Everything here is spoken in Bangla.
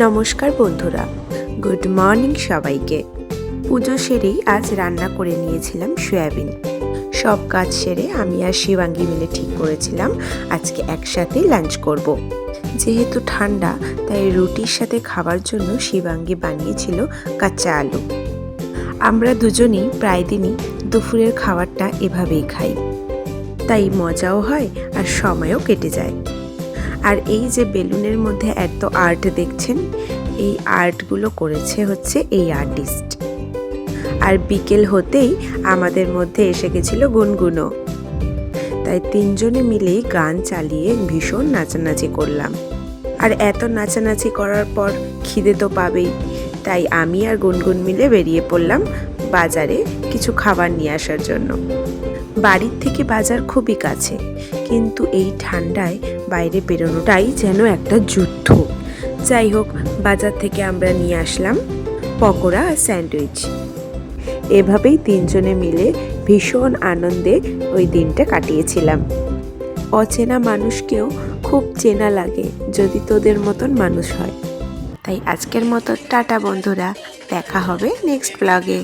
নমস্কার বন্ধুরা, গুড মর্নিং সবাইকে। পুজো সেরেই আজ রান্না করে নিয়েছিলাম সয়াবিন। সব কাজ সেরে আমি আর শিবাঙ্গী মিলে ঠিক করেছিলাম আজকে একসাথে লাঞ্চ করব। যেহেতু ঠান্ডা তাই রুটির সাথে খাবার জন্য শিবাঙ্গী বানিয়েছিল কাঁচা আলু। আমরা দুজনেই প্রায় দিনই দুপুরের খাবারটা এভাবেই খাই, তাই মজাও হয় আর সময়ও কেটে যায়। আর এই যে বেলুনের মধ্যে এত আর্ট দেখছেন, এই আর্টগুলো করেছে হচ্ছে এই আর্টিস্ট। আর বিকেল হতেই আমাদের মধ্যে এসে গেছিল গুনগুনো, তাই তিনজনে মিলেই গান চালিয়ে ভীষণ নাচানাচি করলাম। আর এত নাচানাচি করার পর খিদে তো পাবেই, তাই আমি আর গুনগুন মিলে বেরিয়ে পড়লাম বাজারে কিছু খাবার নিয়ে আসার জন্য। বাড়ির থেকে বাজার খুবই কাছে, কিন্তু এই ঠান্ডায় বাইরে বেরোনোটাই যেন একটা যুদ্ধ। যাই হোক, বাজার থেকে আমরা নিয়ে আসলাম পকোড়া আর স্যান্ডউইচ। এভাবেই তিনজনে মিলে ভীষণ আনন্দে ওই দিনটা কাটিয়েছিলাম। অচেনা মানুষকেও খুব চেনা লাগে যদি তোদের মতন মানুষ হয়। তাই আজকের মতো টাটা বন্ধুরা, দেখা হবে নেক্সট ব্লগে।